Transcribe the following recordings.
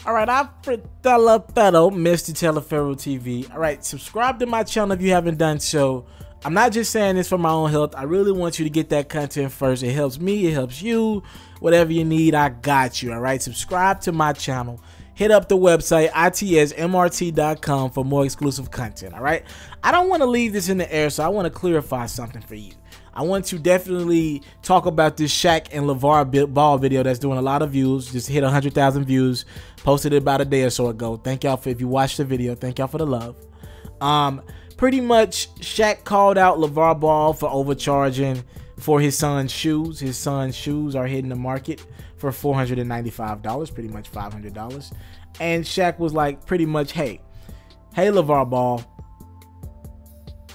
All right, I'm Taliaferro, Mr. Taliaferro TV. All right, subscribe to my channel if you haven't done so. I'm not just saying this for my own health. I really want you to get that content first. It helps me, it helps you. Whatever you need, I got you. All right, subscribe to my channel. Hit up the website itsmrt.com for more exclusive content. All right, I don't want to leave this in the air, so I want to clarify something for you. I want to definitely talk about this Shaq and Lavar ball video that's doing a lot of views. Just hit 100,000 views. Posted it about a day or so ago. Thank y'all for, if you watched the video, thank y'all for the love. Pretty much Shaq called out Lavar Ball for overcharging for his son's shoes. His son's shoes are hitting the market for $495, pretty much $500. And Shaq was like, pretty much, hey Lavar Ball,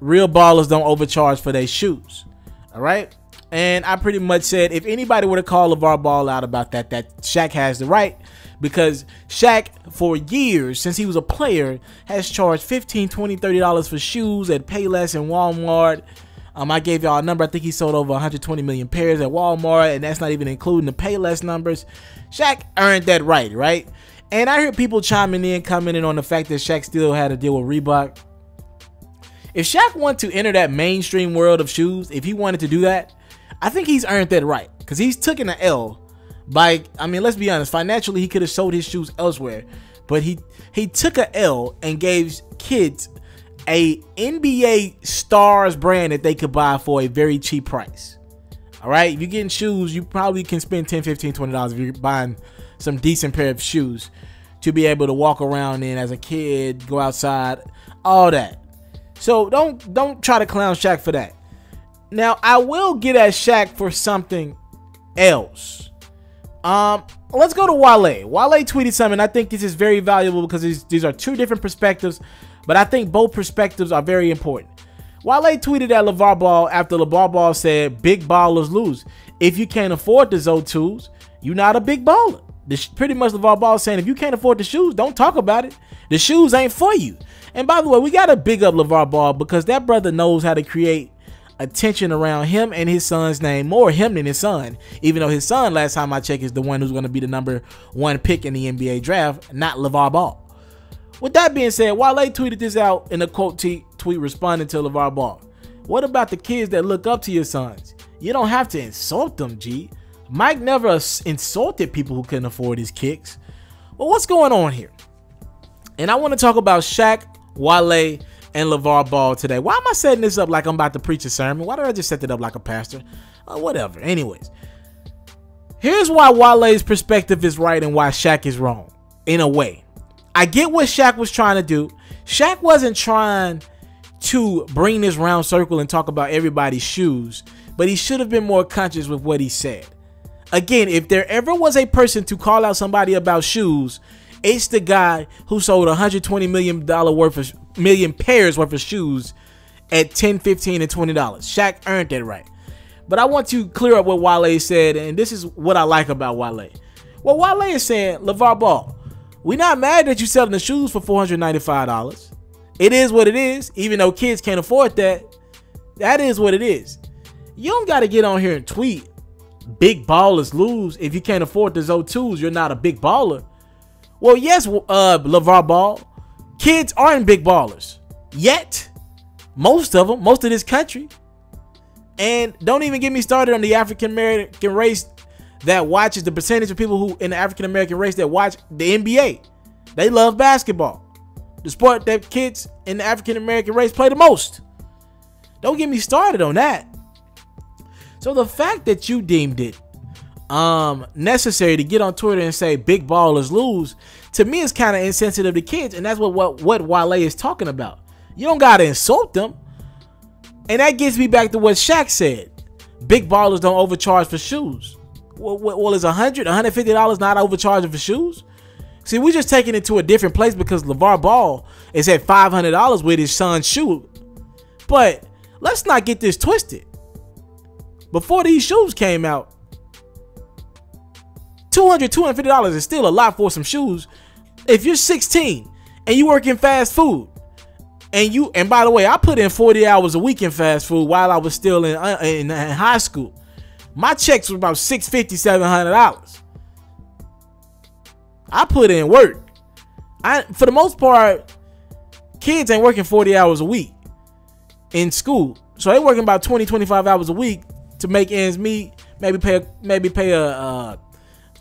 real ballers don't overcharge for their shoes. All right. And I pretty much said, if anybody were to call Lavar Ball out about that Shaq has the right, because Shaq for years, since he was a player, has charged $15, $20, $30 for shoes at Payless and Walmart. I gave y'all a number. I think he sold over 120 million pairs at Walmart, and that's not even including the Payless numbers. Shaq earned that right? And I hear people chiming in, commenting on the fact that Shaq still had to deal with Reebok. If Shaq wanted to enter that mainstream world of shoes, if he wanted to do that, I think he's earned that right, because he's taken an L by, I mean, let's be honest, financially he could have sold his shoes elsewhere, but he took an L and gave kids a NBA stars brand that they could buy for a very cheap price. All right, if you're getting shoes, you probably can spend $10, $15, $20 if you're buying some decent pair of shoes to be able to walk around in as a kid, go outside, all that. So don't try to clown Shaq for that. Now, I will get at Shaq for something else. Let's go to Wale. Wale tweeted something. I think this is very valuable because these are two different perspectives, but I think both perspectives are very important. Wale tweeted at Lavar Ball after Lavar Ball said, "Big ballers lose. If you can't afford the ZO2s, you're not a big baller." Pretty much Lavar Ball saying, if you can't afford the shoes, don't talk about it. The shoes ain't for you. And by the way, we got to big up Lavar Ball because that brother knows how to create attention around him and his son's name, more him than his son, even though his son, last time I checked, is the one who's going to be the #1 pick in the NBA draft, not Lavar Ball. With that being said, Wale tweeted this out in a quote tweet responding to Lavar Ball. What about the kids that look up to your sons? You don't have to insult them, G. Mike never insulted people who couldn't afford his kicks. Well, what's going on here? And I want to talk about Shaq, Wale, and Lavar Ball today. Why am I setting this up like I'm about to preach a sermon? Why did I just set it up like a pastor? Whatever. Anyways, here's why Wale's perspective is right and why Shaq is wrong. In a way, I get what Shaq was trying to do. Shaq wasn't trying to bring this round circle and talk about everybody's shoes, but he should have been more conscious with what he said. Again, if there ever was a person to call out somebody about shoes, it's the guy who sold $120 million pairs worth of shoes at $10, $15, and $20. Shaq earned that right. But I want to clear up what Wale said, and this is what I like about Wale. Well, Wale is saying, Lavar Ball, we're not mad that you're selling the shoes for $495. It is what it is, even though kids can't afford that. That is what it is. You don't got to get on here and tweet, big ballers lose. If you can't afford the ZO2s, you're not a big baller. Well, yes, Lavar Ball, kids aren't big ballers yet. Most of them, most of this country. And don't even get me started on the African American race that watches, the percentage of people who in the African American race that watch the NBA. They love basketball, the sport that kids in the African American race play the most. Don't get me started on that. So the fact that you deemed it necessary to get on Twitter and say big ballers lose, to me is kind of insensitive to kids, and that's what Wale is talking about. You don't gotta insult them. And that gets me back to what Shaq said. Big ballers don't overcharge for shoes. Well, is $100, $150 not overcharging for shoes? See, we're just taking it to a different place because Lavar Ball is at $500 with his son's shoe. But let's not get this twisted. Before these shoes came out, $200, $250 is still a lot for some shoes. If you're 16 and you work in fast food, and by the way, I put in 40 hours a week in fast food while I was still in high school. My checks were about $650, $700. I put in work. For the most part, kids ain't working 40 hours a week in school. So they working about 20, 25 hours a week to make ends meet. Maybe pay a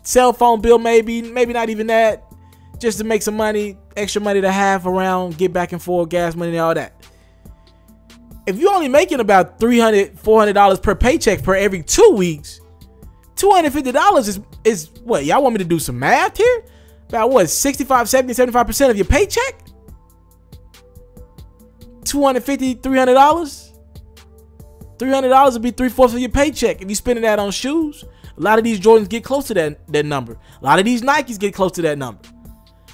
cell phone bill, maybe not even that, just to make some money, extra money to have around, get back and forth, gas money and all that. If you're only making about $300, $400 per paycheck per every 2 weeks, $250 is what? Y'all want me to do some math here? About what, 65, 70, 75% of your paycheck? $250, $300? $300 would be 3/4 of your paycheck if you spending that on shoes. A lot of these Jordans get close to that number. A lot of these Nikes get close to that number.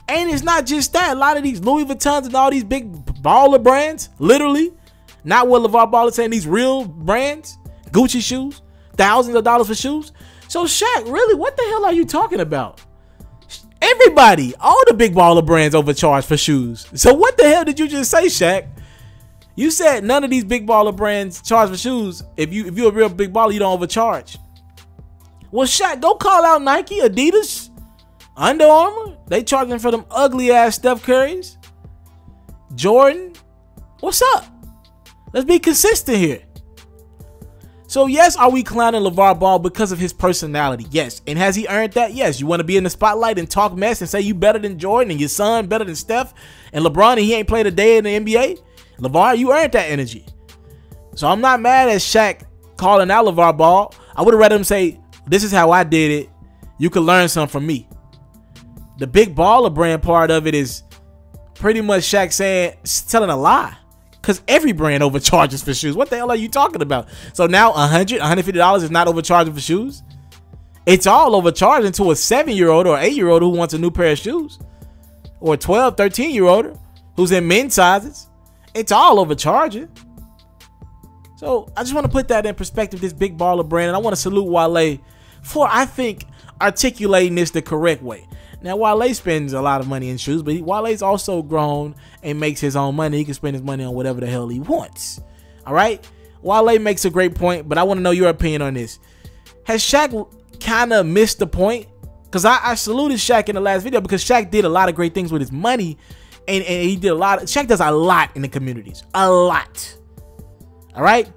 And it's not just that. A lot of these Louis Vuittons and all these big baller brands, literally, not what LeVar Ball is saying, these real brands, Gucci shoes, thousands of dollars for shoes. So Shaq, really, what the hell are you talking about? Everybody, all the big baller brands overcharge for shoes. So what the hell did you just say, Shaq? You said none of these big baller brands charge for shoes. If you're a real big baller, you don't overcharge. Well, Shaq, go call out Nike, Adidas, Under Armour. They charging for them ugly ass Steph Currys. Jordan, what's up? Let's be consistent here. So yes, are we clowning LeVar Ball because of his personality? Yes. And has he earned that? Yes. You want to be in the spotlight and talk mess and say you better than Jordan and your son better than Steph and LeBron and he ain't played a day in the NBA? LeVar, you earned that energy. So I'm not mad at Shaq calling out LeVar Ball. I would have rather him say, this is how I did it. You could learn something from me. The big baller brand part of it is pretty much Shaq saying, telling a lie. Because every brand overcharges for shoes. What the hell are you talking about? So now $100, $150 is not overcharging for shoes? It's all overcharging to a 7-year-old or 8-year-old who wants a new pair of shoes. Or a 12, 13-year-old who's in men's sizes. It's all overcharging. So I just want to put that in perspective, this big baller brand. And I want to salute Wale for, I think, articulating this the correct way. Now, Wale spends a lot of money in shoes, but Wale's also grown and makes his own money. He can spend his money on whatever the hell he wants. All right? Wale makes a great point, but I want to know your opinion on this. Has Shaq kind of missed the point? Because I saluted Shaq in the last video because Shaq did a lot of great things with his money. And he did a lot. Shaq does a lot in the communities. A lot. All right?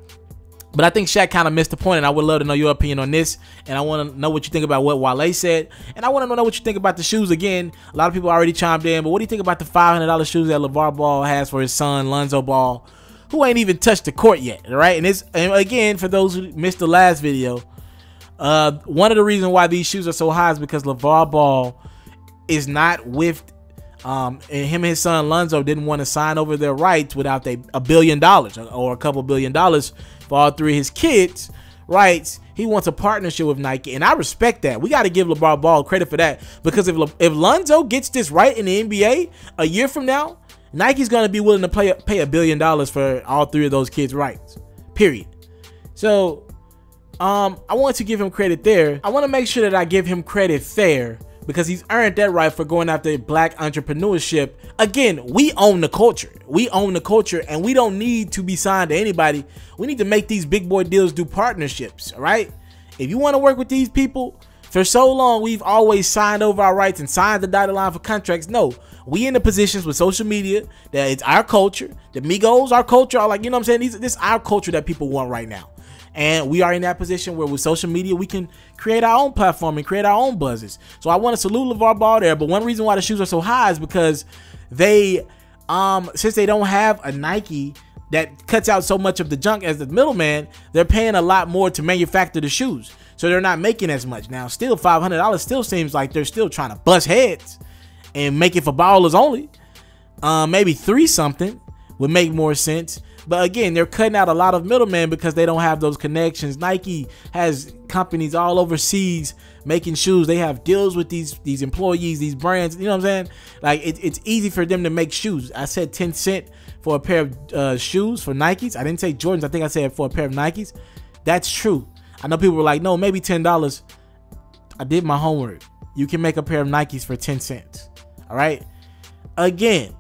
But I think Shaq kind of missed the point, and I would love to know your opinion on this. And I want to know what you think about what Wale said. And I want to know what you think about the shoes again. A lot of people already chimed in, but what do you think about the $500 shoes that LeVar Ball has for his son, Lonzo Ball, who ain't even touched the court yet, all right? And again, for those who missed the last video, one of the reasons why these shoes are so high is because LeVar Ball is not with and him and his son Lonzo didn't want to sign over their rights without $1 billion or a couple $1 billion for all three of his kids' rights. He wants a partnership with Nike, and I respect that. We got to give LeVar Ball credit for that, because if Lonzo gets this right in the NBA a year from now, Nike's going to be willing to pay $1 billion for all three of those kids' rights, period. So I want to give him credit there. I want to make sure that I give him credit fair, because he's earned that right for going after black entrepreneurship. Again, we own the culture. We own the culture, and we don't need to be signed to anybody. We need to make these big boy deals, do partnerships, all right? If you want to work with these people, for so long, we've always signed over our rights and signed the dotted line for contracts. No, we in the positions with social media that it's our culture. The Migos, our culture, are like, you know what I'm saying? This is our culture that people want right now. And we are in that position where with social media, we can create our own platform and create our own buzzes. So I want to salute LeVar Ball there. But one reason why the shoes are so high is because they, since they don't have a Nike that cuts out so much of the junk as the middleman, they're paying a lot more to manufacture the shoes. So they're not making as much. Now, still $500 still seems like they're still trying to bust heads and make it for ballers only. Maybe 3 something would make more sense. But again, they're cutting out a lot of middlemen because they don't have those connections. Nike has companies all overseas making shoes. They have deals with these employees, these brands. You know what I'm saying? Like it's easy for them to make shoes. I said 10 cents for a pair of shoes for Nikes. I didn't say Jordans. I think I said for a pair of Nikes. That's true. I know people were like, no, maybe $10. I did my homework. You can make a pair of Nikes for 10 cents. All right. Again,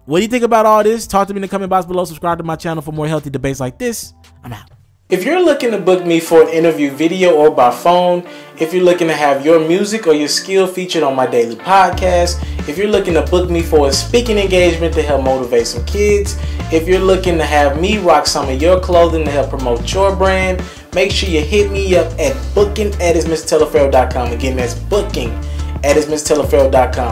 what do you think about all this? Talk to me in the comment box below. Subscribe to my channel for more healthy debates like this. I'm out. If you're looking to book me for an interview video or by phone, if you're looking to have your music or your skill featured on my daily podcast, if you're looking to book me for a speaking engagement to help motivate some kids, if you're looking to have me rock some of your clothing to help promote your brand, make sure you hit me up at booking@mrtaliaferro.com. Again, that's booking@mrtaliaferro.com.